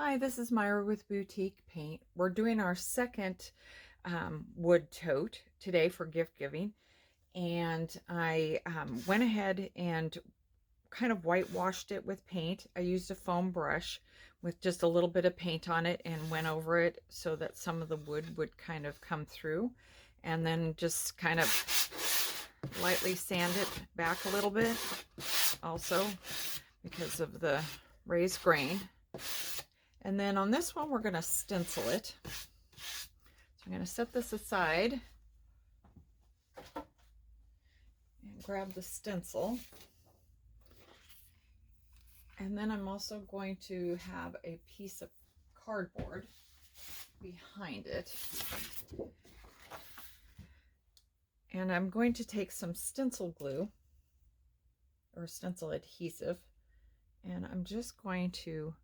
Hi, this is Myra with Boutique Paint. We're doing our second wood tote today for gift giving, and I went ahead and kind of whitewashed it with paint. I used a foam brush with just a little bit of paint on it and went over it so that some of the wood would kind of come through, and then just kind of lightly sand it back a little bit also because of the raised grain. And then on this one, we're going to stencil it. So I'm going to set this aside and grab the stencil. And then I'm also going to have a piece of cardboard behind it. And I'm going to take some stencil glue or stencil adhesive, and I'm just going to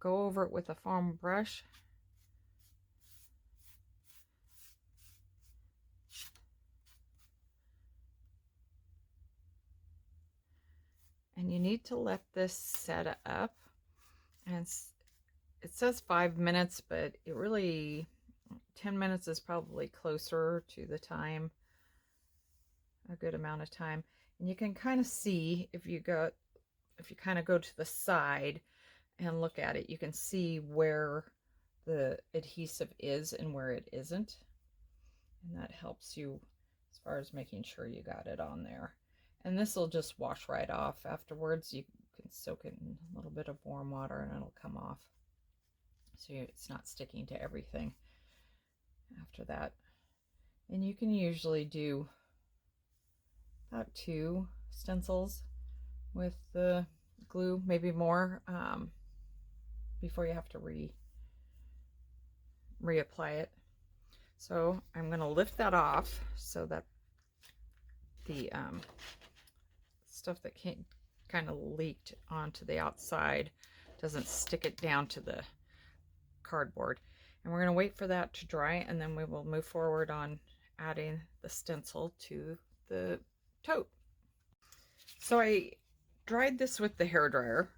go over it with a foam brush. And you need to let this set up. And it says 5 minutes, but it really, 10 minutes is probably closer to the time, a good amount of time. And you can kind of see if you kind of go to the side and look at it, you can see where the adhesive is and where it isn't. And that helps you as far as making sure you got it on there. And this will just wash right off afterwards. You can soak it in a little bit of warm water and it'll come off. So it's not sticking to everything after that. And you can usually do about 2 stencils with the glue, maybe more, before you have to reapply it. So I'm going to lift that off so that the stuff that kind of leaked onto the outside doesn't stick it down to the cardboard. And we're going to wait for that to dry, and then we will move forward on adding the stencil to the tote. So I dried this with the hairdryer,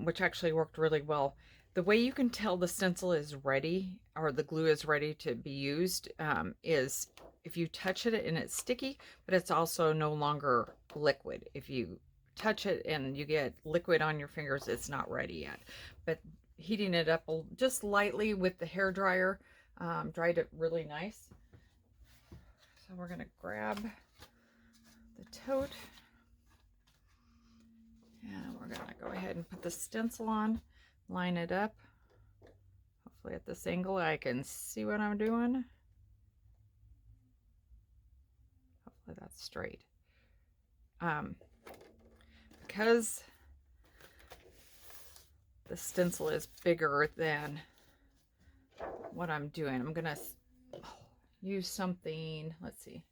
which actually worked really well. The way you can tell the stencil is ready, or the glue is ready to be used, is if you touch it and it's sticky, but it's also no longer liquid. If you touch it and you get liquid on your fingers, it's not ready yet. But heating it up just lightly with the hairdryer dried it really nice. So we're going to grab the tote. And we're going to go ahead and put the stencil on, line it up. Hopefully at this angle I can see what I'm doing. Hopefully that's straight. Because the stencil is bigger than what I'm doing, I'm going to use something, let's see,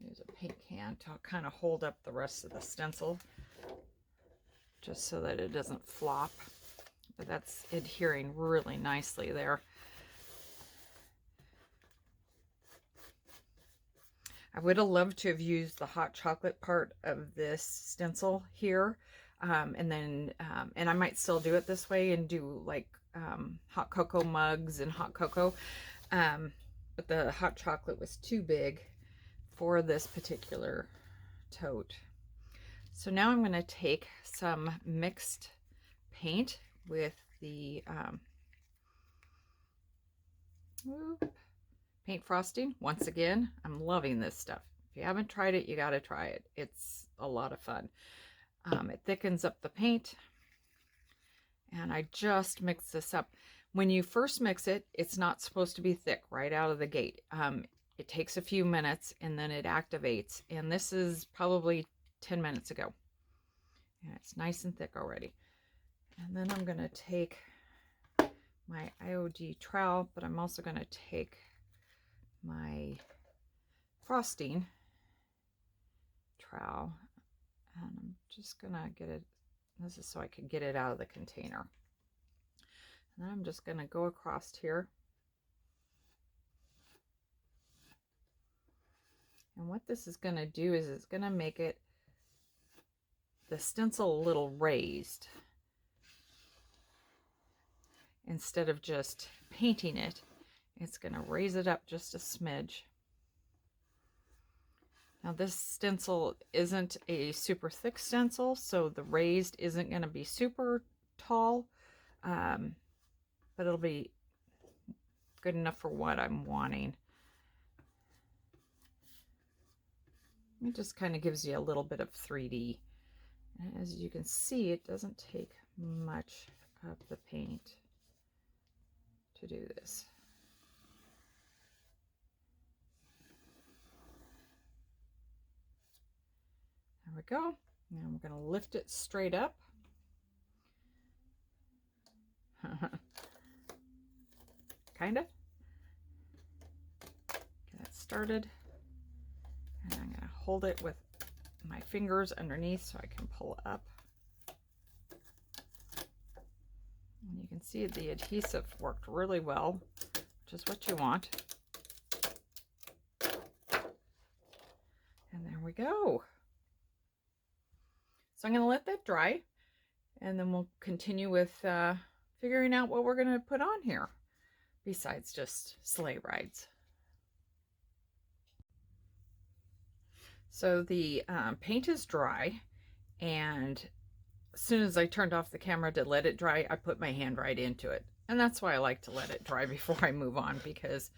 use a paint can to kind of hold up the rest of the stencil, just so that it doesn't flop. But that's adhering really nicely there. I would have loved to have used the hot chocolate part of this stencil here, and I might still do it this way and do like hot cocoa mugs and hot cocoa, but the hot chocolate was too big for this particular tote. So now I'm going to take some mixed paint with the paint frosting. Once again, I'm loving this stuff. If you haven't tried it, you got to try it. It's a lot of fun. It thickens up the paint, and I just mix this up. When you first mix it, it's not supposed to be thick right out of the gate. It takes a few minutes and then it activates, and this is probably 10 minutes ago. And it's nice and thick already. And then I'm going to take my IOD trowel, but I'm also going to take my frosting trowel, and I'm just going to get it, this is so I can get it out of the container. And then I'm just going to go across here. And what this is going to do is it's going to make it, the stencil, a little raised. instead of just painting it, it's going to raise it up just a smidge. Now this stencil isn't a super thick stencil, so the raised isn't going to be super tall, but it'll be good enough for what I'm wanting. It just kind of gives you a little bit of 3D. And as you can see, it doesn't take much of the paint to do this. There we go. Now I'm going to lift it straight up. Kind of. Get that started. And I'm going to hold it with my fingers underneath so I can pull up. And you can see the adhesive worked really well, which is what you want. And there we go. So I'm going to let that dry, and then we'll continue with figuring out what we're going to put on here besides just sleigh rides. So the paint is dry, and as soon as I turned off the camera to let it dry, I put my hand right into it. And that's why I like to let it dry before I move on, because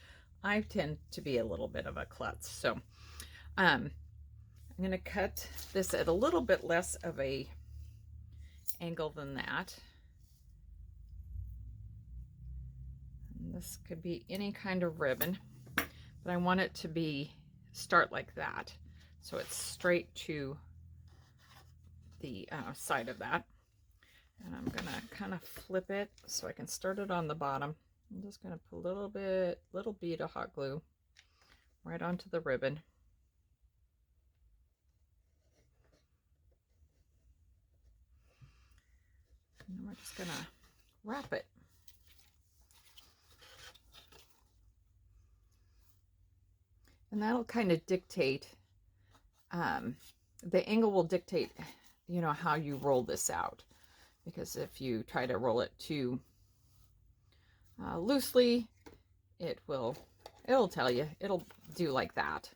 I tend to be a little bit of a klutz. So I'm going to cut this at a little bit less of a angle than that. And this could be any kind of ribbon, but I want it to be start like that, so it's straight to the side of that. And I'm gonna kind of flip it so I can start it on the bottom. I'm just gonna put a little bead of hot glue right onto the ribbon. And then we're just gonna wrap it. And that'll kind of dictate, the angle will dictate, you know, how you roll this out. Because if you try to roll it too loosely, it'll tell you, it'll do like that.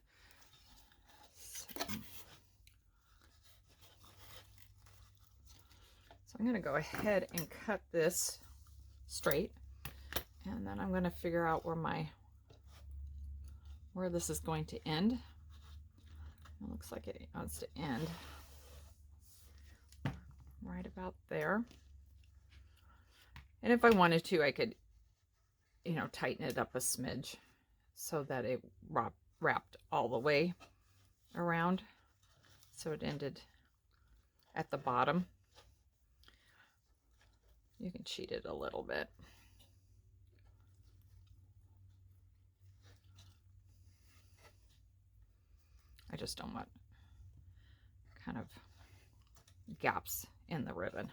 So I'm going to go ahead and cut this straight, and then I'm going to figure out where this is going to end. It looks like it wants to end right about there. And if I wanted to, I could, you know, tighten it up a smidge so that it wrapped all the way around, so it ended at the bottom. You can cheat it a little bit. I just don't want kind of gaps in the ribbon.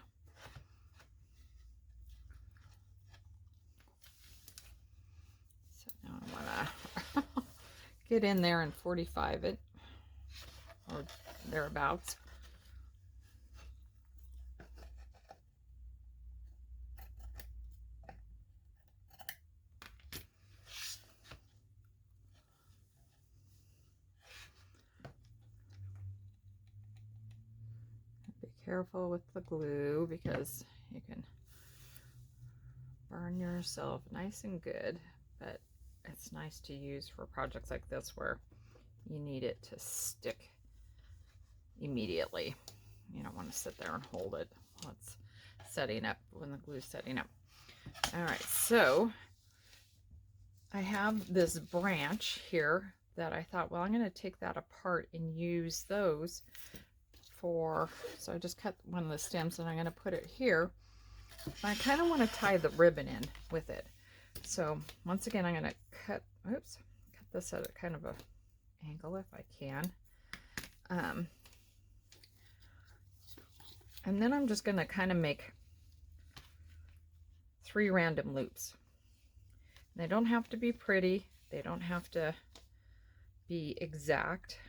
So now I want to get in there and 45 it, or thereabouts. Careful with the glue, because you can burn yourself nice and good, but it's nice to use for projects like this where you need it to stick immediately. You don't want to sit there and hold it while it's setting up, when the glue's setting up. All right, so I have this branch here that I thought, well, I'm going to take that apart and use those so I just cut one of the stems and I'm going to put it here. I kind of want to tie the ribbon in with it. So once again, I'm going to cut this at a kind of a angle if I can. And then I'm just going to kind of make 3 random loops. They don't have to be pretty. They don't have to be exact.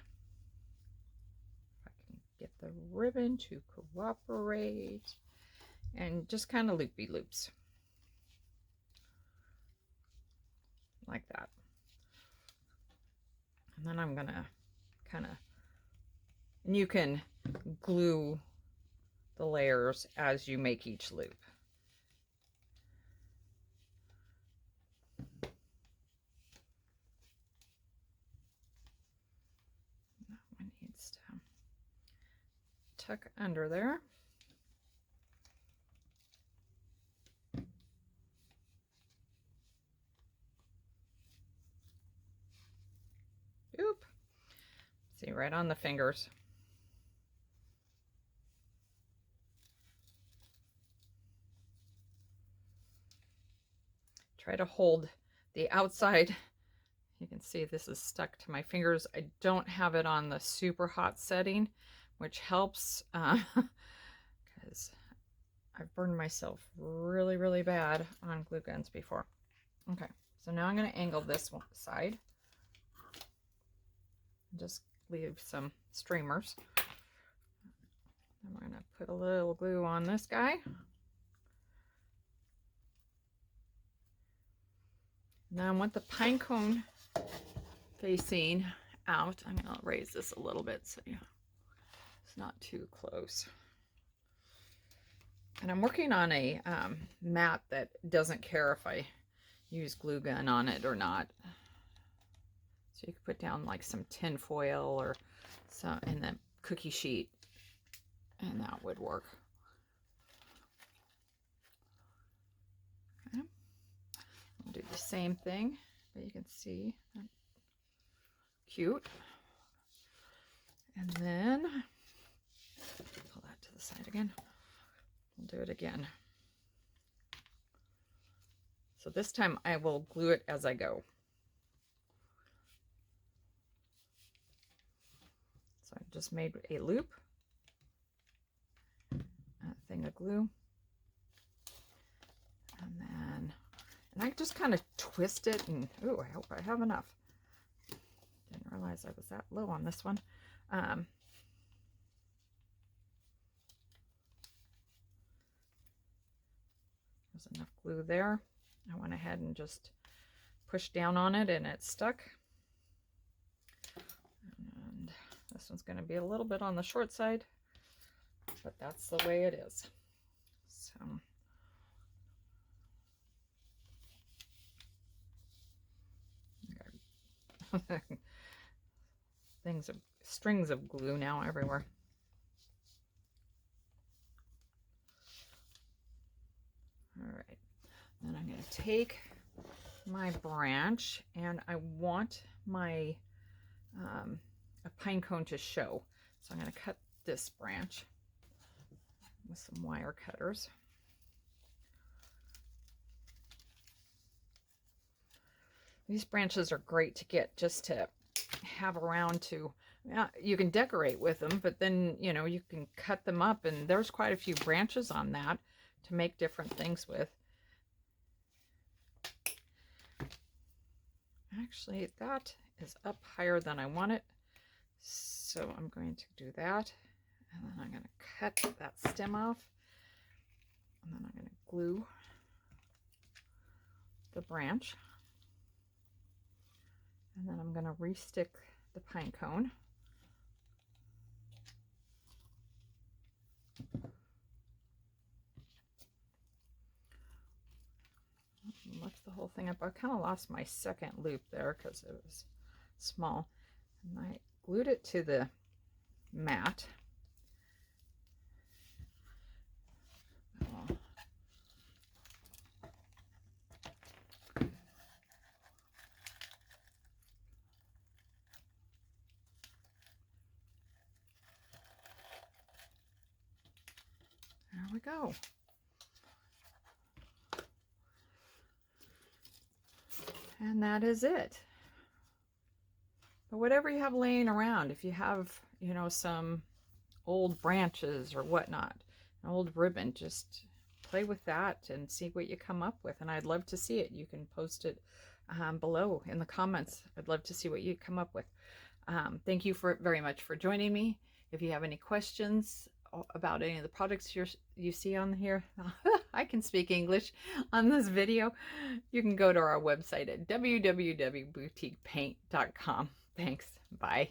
Get the ribbon to cooperate, and just kind of loopy loops. like that. And then I'm gonna kind of, and you can glue the layers as you make each loop. That one needs to tuck under there. Oop. See, right on the fingers. Try to hold the outside. You can see this is stuck to my fingers. I don't have it on the super hot setting, which helps because I've burned myself really, really bad on glue guns before. Okay, so now I'm going to angle this one side. Just leave some streamers. I'm going to put a little glue on this guy. Now I want the pine cone facing out. I'm going to raise this a little bit so it's not too close. And I'm working on a mat that doesn't care if I use glue gun on it or not. So you could put down like some tin foil or some and then cookie sheet, and that would work. Okay. I'll do the same thing, but you can see cute. And then pull that to the side again. We'll do it again. So this time I will glue it as I go. So I just made a loop, a thing of glue, and I just kind of twist it, and ooh, I hope I have enough. Didn't realize I was that low on this one. There's enough glue there. I went ahead and just pushed down on it and it stuck. And this one's going to be a little bit on the short side, but that's the way it is. So strings of glue now everywhere. All right, then I'm going to take my branch, and I want my a pine cone to show. So I'm going to cut this branch with some wire cutters. These branches are great to get just to have around to, you can decorate with them, but then, you know, you can cut them up, and there's quite a few branches on that to make different things with. Actually, that is up higher than I want it, so I'm going to do that, and then I'm going to cut that stem off, and then I'm going to glue the branch, and then I'm going to restick the pine cone. Lift the whole thing up. I kind of lost my second loop there because it was small, and I glued it to the mat. There we go. And that is it. But whatever you have laying around, if you have, you know, some old branches or whatnot, an old ribbon, just play with that and see what you come up with. And I'd love to see it. You can post it below in the comments. I'd love to see what you come up with. Thank you very much for joining me. If you have any questions about any of the products you see on here, I can speak English on this video, you can go to our website at www.boutiquepaint.com. Thanks. Bye.